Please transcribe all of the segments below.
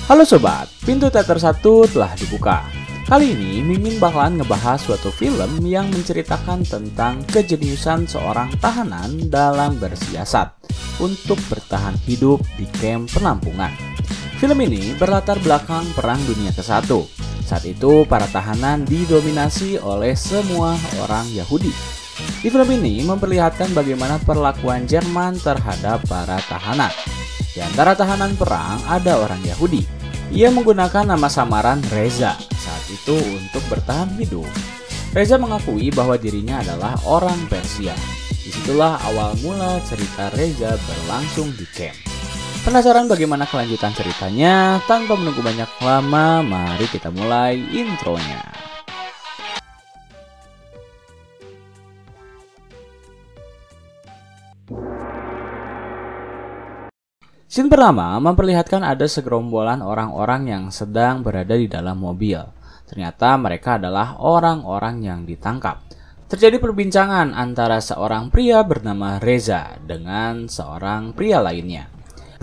Halo sobat, pintu teater 1 telah dibuka. Kali ini Mimin bakalan ngebahas suatu film yang menceritakan tentang kejeniusan seorang tahanan dalam bersiasat untuk bertahan hidup di kamp penampungan. Film ini berlatar belakang Perang Dunia ke-1. Saat itu para tahanan didominasi oleh semua orang Yahudi. Di film ini memperlihatkan bagaimana perlakuan Jerman terhadap para tahanan. Di antara tahanan perang ada orang Yahudi. Ia menggunakan nama samaran Reza saat itu untuk bertahan hidup. Reza mengakui bahwa dirinya adalah orang Persia. Disitulah awal mula cerita Reza berlangsung di camp. Penasaran bagaimana kelanjutan ceritanya? Tanpa menunggu banyak lama, mari kita mulai intronya. Scene pertama memperlihatkan ada segerombolan orang-orang yang sedang berada di dalam mobil. Ternyata mereka adalah orang-orang yang ditangkap. Terjadi perbincangan antara seorang pria bernama Reza dengan seorang pria lainnya.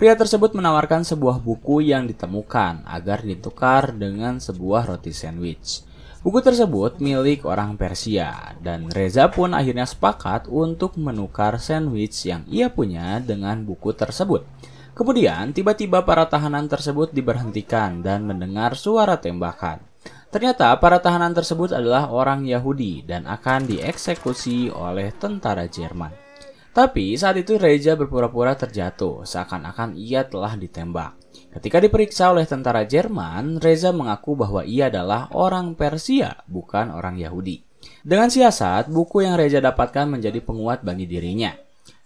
Pria tersebut menawarkan sebuah buku yang ditemukan agar ditukar dengan sebuah roti sandwich. Buku tersebut milik orang Persia dan Reza pun akhirnya sepakat untuk menukar sandwich yang ia punya dengan buku tersebut. Kemudian, tiba-tiba para tahanan tersebut diberhentikan dan mendengar suara tembakan. Ternyata para tahanan tersebut adalah orang Yahudi dan akan dieksekusi oleh tentara Jerman. Tapi saat itu Reza berpura-pura terjatuh, seakan-akan ia telah ditembak. Ketika diperiksa oleh tentara Jerman, Reza mengaku bahwa ia adalah orang Persia, bukan orang Yahudi. Dengan siasat, buku yang Reza dapatkan menjadi penguat bagi dirinya.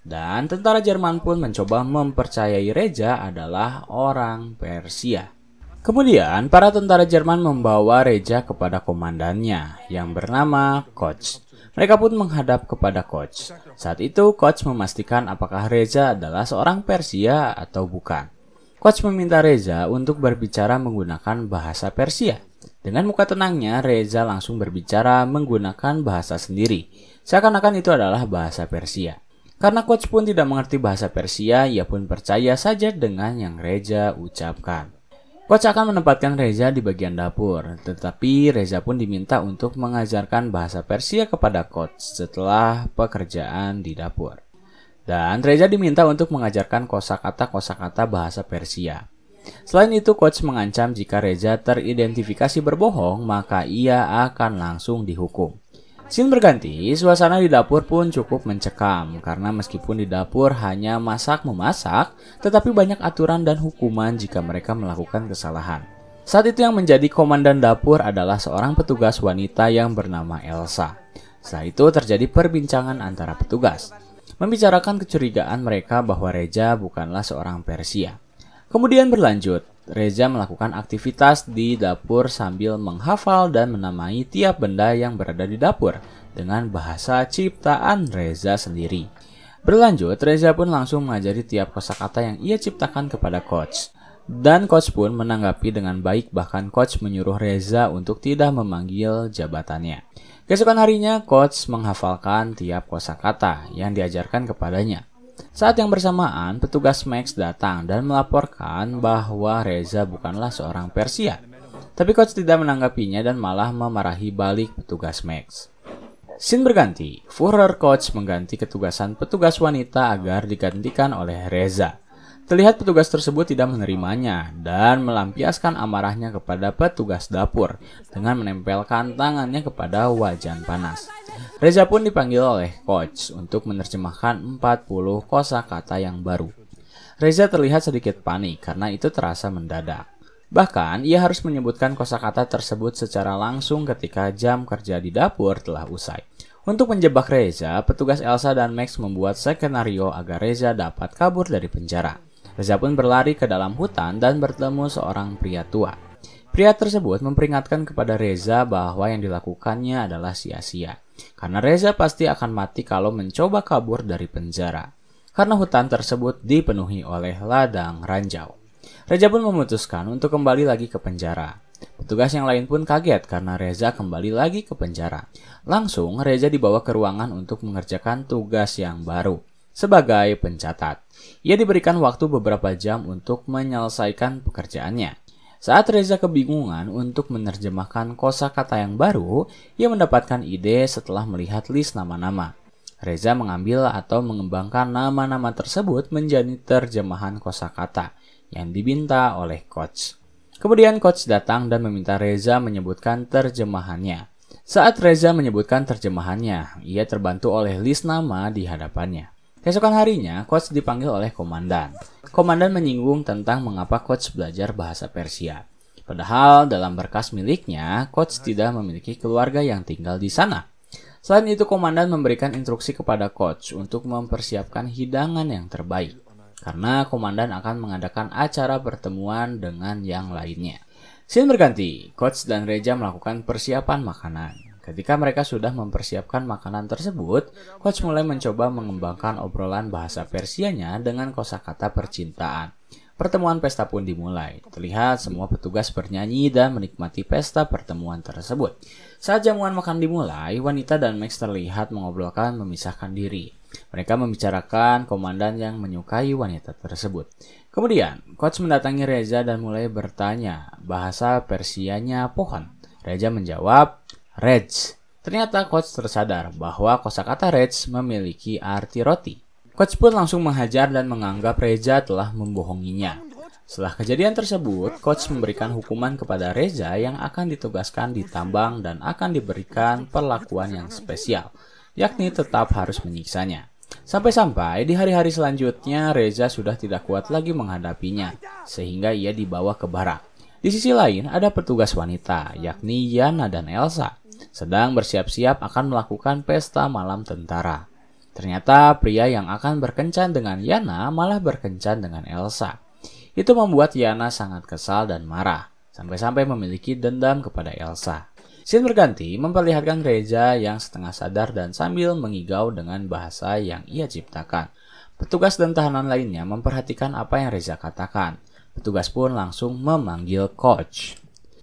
Dan tentara Jerman pun mencoba mempercayai Reza adalah orang Persia. Kemudian, para tentara Jerman membawa Reza kepada komandannya yang bernama Koch. Mereka pun menghadap kepada Koch. Saat itu, Koch memastikan apakah Reza adalah seorang Persia atau bukan. Koch meminta Reza untuk berbicara menggunakan bahasa Persia. Dengan muka tenangnya, Reza langsung berbicara menggunakan bahasa sendiri. Seakan-akan itu adalah bahasa Persia. Karena Koch pun tidak mengerti bahasa Persia, ia pun percaya saja dengan yang Reza ucapkan. Koch akan menempatkan Reza di bagian dapur, tetapi Reza pun diminta untuk mengajarkan bahasa Persia kepada Koch setelah pekerjaan di dapur. Dan Reza diminta untuk mengajarkan kosakata-kosakata bahasa Persia. Selain itu, Koch mengancam jika Reza teridentifikasi berbohong, maka ia akan langsung dihukum. Scene berganti, suasana di dapur pun cukup mencekam karena meskipun di dapur hanya masak-memasak, tetapi banyak aturan dan hukuman jika mereka melakukan kesalahan. Saat itu yang menjadi komandan dapur adalah seorang petugas wanita yang bernama Elsa. Setelah itu terjadi perbincangan antara petugas, membicarakan kecurigaan mereka bahwa Reza bukanlah seorang Persia. Kemudian berlanjut, Reza melakukan aktivitas di dapur sambil menghafal dan menamai tiap benda yang berada di dapur dengan bahasa ciptaan Reza sendiri. Berlanjut, Reza pun langsung mengajari tiap kosakata yang ia ciptakan kepada Koch. Dan Koch pun menanggapi dengan baik, bahkan Koch menyuruh Reza untuk tidak memanggil jabatannya. Keesokan harinya, Koch menghafalkan tiap kosakata yang diajarkan kepadanya. Saat yang bersamaan, petugas Max datang dan melaporkan bahwa Reza bukanlah seorang Persia. Tapi Koch tidak menanggapinya dan malah memarahi balik petugas Max. Scene berganti, Führer Koch mengganti ketugasan petugas wanita agar digantikan oleh Reza. Terlihat petugas tersebut tidak menerimanya dan melampiaskan amarahnya kepada petugas dapur dengan menempelkan tangannya kepada wajan panas. Reza pun dipanggil oleh Koch untuk menerjemahkan 40 kosakata yang baru. Reza terlihat sedikit panik karena itu terasa mendadak. Bahkan ia harus menyebutkan kosakata tersebut secara langsung ketika jam kerja di dapur telah usai. Untuk menjebak Reza, petugas Elsa dan Max membuat skenario agar Reza dapat kabur dari penjara. Reza pun berlari ke dalam hutan dan bertemu seorang pria tua. Pria tersebut memperingatkan kepada Reza bahwa yang dilakukannya adalah sia-sia. Karena Reza pasti akan mati kalau mencoba kabur dari penjara. Karena hutan tersebut dipenuhi oleh ladang ranjau. Reza pun memutuskan untuk kembali lagi ke penjara. Petugas yang lain pun kaget karena Reza kembali lagi ke penjara. Langsung Reza dibawa ke ruangan untuk mengerjakan tugas yang baru. Sebagai pencatat, ia diberikan waktu beberapa jam untuk menyelesaikan pekerjaannya. Saat Reza kebingungan untuk menerjemahkan kosakata yang baru, ia mendapatkan ide setelah melihat list nama-nama. Reza mengambil atau mengembangkan nama-nama tersebut menjadi terjemahan kosakata yang diminta oleh coach. Kemudian coach datang dan meminta Reza menyebutkan terjemahannya. Saat Reza menyebutkan terjemahannya, ia terbantu oleh list nama di hadapannya. Keesokan harinya, coach dipanggil oleh komandan. Komandan menyinggung tentang mengapa coach belajar bahasa Persia. Padahal dalam berkas miliknya, coach tidak memiliki keluarga yang tinggal di sana. Selain itu, komandan memberikan instruksi kepada coach untuk mempersiapkan hidangan yang terbaik. Karena komandan akan mengadakan acara pertemuan dengan yang lainnya. Scene berganti, coach dan Reza melakukan persiapan makanan. Ketika mereka sudah mempersiapkan makanan tersebut, coach mulai mencoba mengembangkan obrolan bahasa Persianya dengan kosakata percintaan. Pertemuan pesta pun dimulai. Terlihat semua petugas bernyanyi dan menikmati pesta pertemuan tersebut. Saat jamuan makan dimulai, wanita dan Max terlihat mengobrolkan memisahkan diri. Mereka membicarakan komandan yang menyukai wanita tersebut. Kemudian, coach mendatangi Reza dan mulai bertanya bahasa Persianya pohon. Reza menjawab, Rej. Ternyata coach tersadar bahwa kosakata Rej memiliki arti roti. Coach pun langsung menghajar dan menganggap Reza telah membohonginya. Setelah kejadian tersebut, coach memberikan hukuman kepada Reza yang akan ditugaskan di tambang dan akan diberikan perlakuan yang spesial, yakni tetap harus menyiksanya. Sampai-sampai di hari-hari selanjutnya Reza sudah tidak kuat lagi menghadapinya, sehingga ia dibawa ke barak. Di sisi lain ada petugas wanita, yakni Yana dan Elsa, sedang bersiap-siap akan melakukan pesta malam tentara. Ternyata pria yang akan berkencan dengan Yana malah berkencan dengan Elsa. Itu membuat Yana sangat kesal dan marah, sampai-sampai memiliki dendam kepada Elsa. Scene berganti memperlihatkan Reza yang setengah sadar dan sambil mengigau dengan bahasa yang ia ciptakan. Petugas dan tahanan lainnya memperhatikan apa yang Reza katakan. Petugas pun langsung memanggil coach.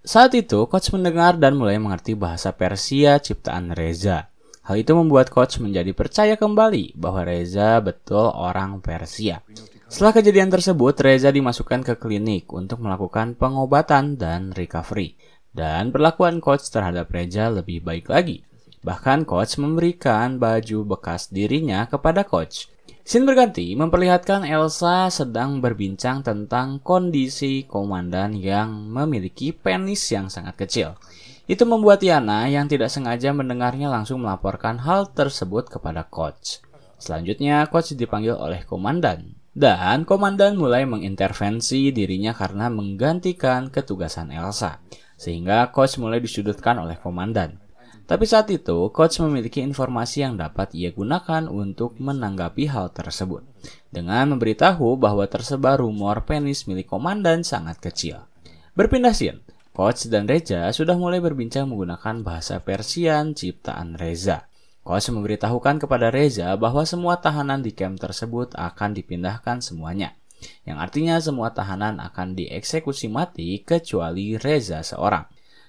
Saat itu, coach mendengar dan mulai mengerti bahasa Persia ciptaan Reza. Hal itu membuat coach menjadi percaya kembali bahwa Reza betul orang Persia. Setelah kejadian tersebut, Reza dimasukkan ke klinik untuk melakukan pengobatan dan recovery. Dan perlakuan coach terhadap Reza lebih baik lagi. Bahkan coach memberikan baju bekas dirinya kepada coach. Scene berganti memperlihatkan Elsa sedang berbincang tentang kondisi komandan yang memiliki penis yang sangat kecil. Itu membuat Yana yang tidak sengaja mendengarnya langsung melaporkan hal tersebut kepada coach. Selanjutnya coach dipanggil oleh komandan. Dan komandan mulai mengintervensi dirinya karena menggantikan ketugasan Elsa. Sehingga coach mulai disudutkan oleh komandan. Tapi saat itu, coach memiliki informasi yang dapat ia gunakan untuk menanggapi hal tersebut. Dengan memberitahu bahwa tersebar rumor penis milik komandan sangat kecil. Berpindah scene, coach dan Reza sudah mulai berbincang menggunakan bahasa Persian ciptaan Reza. Coach memberitahukan kepada Reza bahwa semua tahanan di camp tersebut akan dipindahkan semuanya. Yang artinya semua tahanan akan dieksekusi mati kecuali Reza seorang.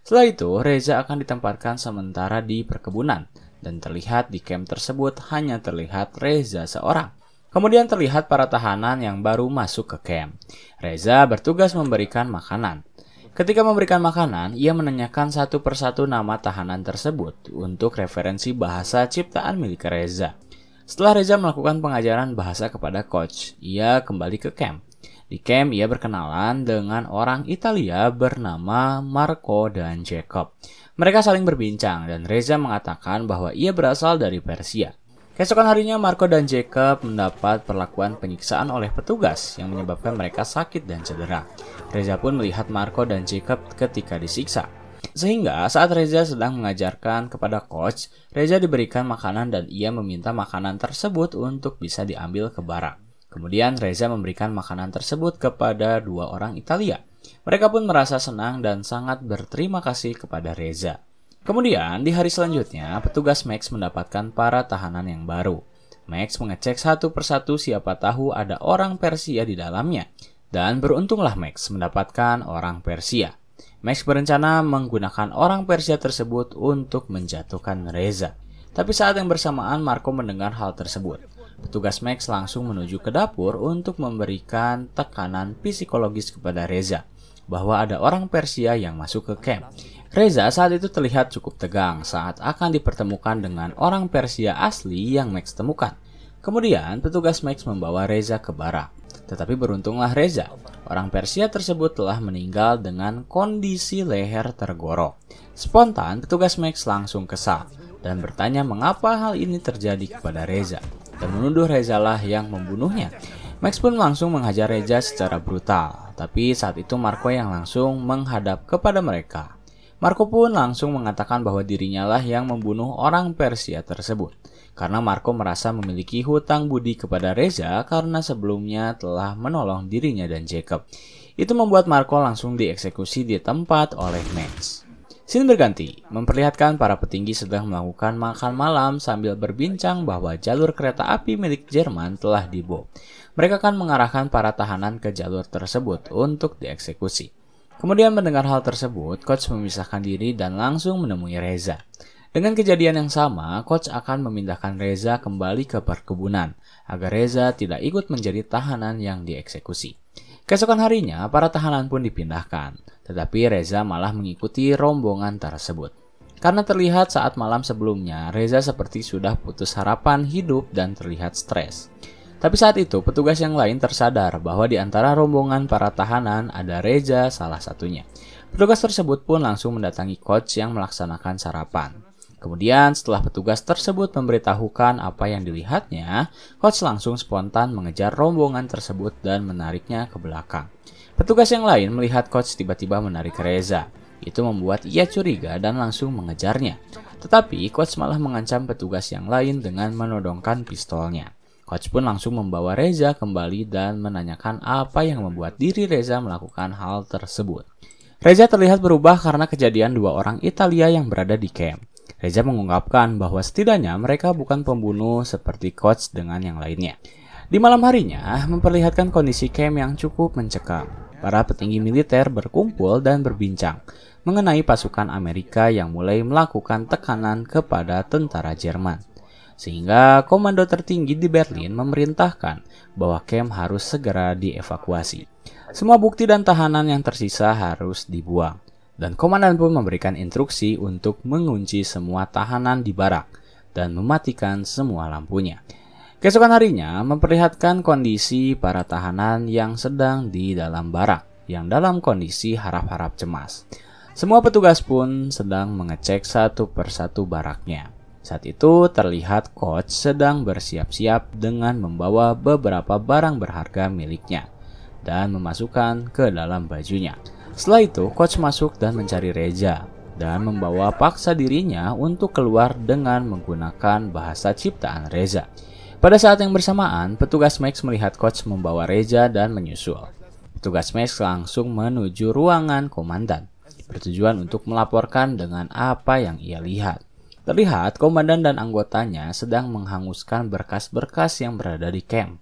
Setelah itu, Reza akan ditempatkan sementara di perkebunan, dan terlihat di camp tersebut hanya terlihat Reza seorang. Kemudian terlihat para tahanan yang baru masuk ke camp. Reza bertugas memberikan makanan. Ketika memberikan makanan, ia menanyakan satu persatu nama tahanan tersebut untuk referensi bahasa ciptaan milik Reza. Setelah Reza melakukan pengajaran bahasa kepada coach, ia kembali ke camp. Di camp, ia berkenalan dengan orang Italia bernama Marco dan Jacob. Mereka saling berbincang dan Reza mengatakan bahwa ia berasal dari Persia. Keesokan harinya, Marco dan Jacob mendapat perlakuan penyiksaan oleh petugas yang menyebabkan mereka sakit dan cedera. Reza pun melihat Marco dan Jacob ketika disiksa. Sehingga saat Reza sedang mengajarkan kepada coach, Reza diberikan makanan dan ia meminta makanan tersebut untuk bisa diambil ke barak. Kemudian Reza memberikan makanan tersebut kepada dua orang Italia. Mereka pun merasa senang dan sangat berterima kasih kepada Reza. Kemudian di hari selanjutnya, petugas Max mendapatkan para tahanan yang baru. Max mengecek satu persatu siapa tahu ada orang Persia di dalamnya. Dan beruntunglah Max mendapatkan orang Persia. Max berencana menggunakan orang Persia tersebut untuk menjatuhkan Reza. Tapi saat yang bersamaan Marco mendengar hal tersebut. Petugas Max langsung menuju ke dapur untuk memberikan tekanan psikologis kepada Reza. bahwa ada orang Persia yang masuk ke camp. Reza saat itu terlihat cukup tegang saat akan dipertemukan dengan orang Persia asli yang Max temukan. Kemudian petugas Max membawa Reza ke barak. Tetapi beruntunglah Reza, orang Persia tersebut telah meninggal dengan kondisi leher tergorok. Spontan petugas Max langsung kesal dan bertanya mengapa hal ini terjadi kepada Reza dan menuduh Reza lah yang membunuhnya. Max pun langsung menghajar Reza secara brutal, tapi saat itu Marco yang langsung menghadap kepada mereka. Marco pun langsung mengatakan bahwa dirinya lah yang membunuh orang Persia tersebut, karena Marco merasa memiliki hutang budi kepada Reza karena sebelumnya telah menolong dirinya dan Jacob. Itu membuat Marco langsung dieksekusi di tempat oleh Max. Scene berganti, memperlihatkan para petinggi sedang melakukan makan malam sambil berbincang bahwa jalur kereta api milik Jerman telah dibom. Mereka akan mengarahkan para tahanan ke jalur tersebut untuk dieksekusi. Kemudian mendengar hal tersebut, Coach memisahkan diri dan langsung menemui Reza. Dengan kejadian yang sama, Coach akan memindahkan Reza kembali ke perkebunan, agar Reza tidak ikut menjadi tahanan yang dieksekusi. Keesokan harinya, para tahanan pun dipindahkan, tetapi Reza malah mengikuti rombongan tersebut. Karena terlihat saat malam sebelumnya, Reza seperti sudah putus harapan hidup dan terlihat stres. Tapi saat itu, petugas yang lain tersadar bahwa di antara rombongan para tahanan ada Reza salah satunya. Petugas tersebut pun langsung mendatangi Coach yang melaksanakan sarapan. Kemudian setelah petugas tersebut memberitahukan apa yang dilihatnya, Coach langsung spontan mengejar rombongan tersebut dan menariknya ke belakang. Petugas yang lain melihat Coach tiba-tiba menarik Reza. Itu membuat ia curiga dan langsung mengejarnya. Tetapi Coach malah mengancam petugas yang lain dengan menodongkan pistolnya. Coach pun langsung membawa Reza kembali dan menanyakan apa yang membuat diri Reza melakukan hal tersebut. Reza terlihat berubah karena kejadian dua orang Italia yang berada di camp. Reza mengungkapkan bahwa setidaknya mereka bukan pembunuh seperti Coach dengan yang lainnya. Di malam harinya, memperlihatkan kondisi camp yang cukup mencekam. Para petinggi militer berkumpul dan berbincang mengenai pasukan Amerika yang mulai melakukan tekanan kepada tentara Jerman. Sehingga komando tertinggi di Berlin memerintahkan bahwa camp harus segera dievakuasi. Semua bukti dan tahanan yang tersisa harus dibuang. Dan komandan pun memberikan instruksi untuk mengunci semua tahanan di barak dan mematikan semua lampunya. Keesokan harinya memperlihatkan kondisi para tahanan yang sedang di dalam barak yang dalam kondisi harap-harap cemas. Semua petugas pun sedang mengecek satu persatu baraknya. Saat itu terlihat Coach sedang bersiap-siap dengan membawa beberapa barang berharga miliknya dan memasukkan ke dalam bajunya. Setelah itu Coach masuk dan mencari Reza dan membawa paksa dirinya untuk keluar dengan menggunakan bahasa ciptaan Reza. Pada saat yang bersamaan, petugas Max melihat Coach membawa Reza dan menyusul. Petugas Max langsung menuju ruangan komandan, bertujuan untuk melaporkan dengan apa yang ia lihat. Terlihat komandan dan anggotanya sedang menghanguskan berkas-berkas yang berada di camp.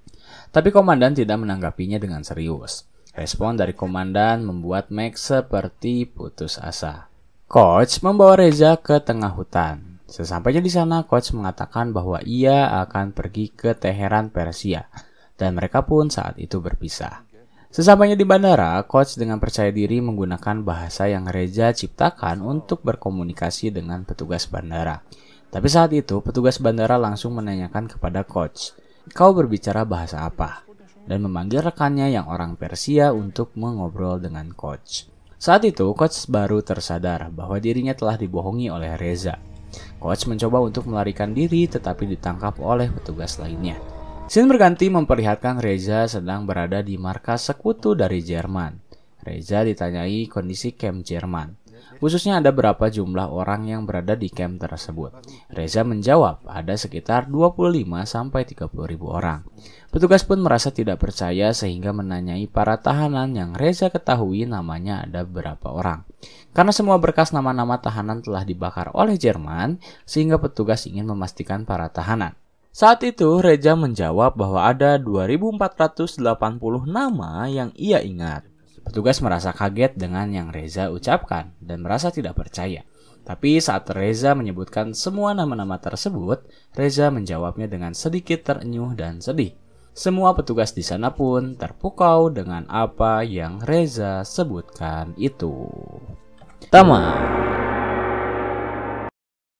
Tapi komandan tidak menanggapinya dengan serius. Respon dari komandan membuat Max seperti putus asa. Coach membawa Reza ke tengah hutan. Sesampainya di sana, Coach mengatakan bahwa ia akan pergi ke Teheran, Persia. Dan mereka pun saat itu berpisah. Sesampainya di bandara, Coach dengan percaya diri menggunakan bahasa yang Reza ciptakan untuk berkomunikasi dengan petugas bandara. Tapi saat itu, petugas bandara langsung menanyakan kepada Coach, "Kau berbicara bahasa apa?" Dan memanggil rekannya yang orang Persia untuk mengobrol dengan Coach. Saat itu, Coach baru tersadar bahwa dirinya telah dibohongi oleh Reza. Coach mencoba untuk melarikan diri tetapi ditangkap oleh petugas lainnya. Scene berganti memperlihatkan Reza sedang berada di markas sekutu dari Jerman. Reza ditanyai kondisi camp Jerman, khususnya ada berapa jumlah orang yang berada di camp tersebut. Reza menjawab ada sekitar 25-30 ribu orang. Petugas pun merasa tidak percaya sehingga menanyai para tahanan yang Reza ketahui namanya ada berapa orang. Karena semua berkas nama-nama tahanan telah dibakar oleh Jerman, sehingga petugas ingin memastikan para tahanan. Saat itu Reza menjawab bahwa ada 2480 nama yang ia ingat. Petugas merasa kaget dengan yang Reza ucapkan dan merasa tidak percaya. Tapi saat Reza menyebutkan semua nama-nama tersebut, Reza menjawabnya dengan sedikit terenyuh dan sedih. Semua petugas di sana pun terpukau dengan apa yang Reza sebutkan itu. Pertama,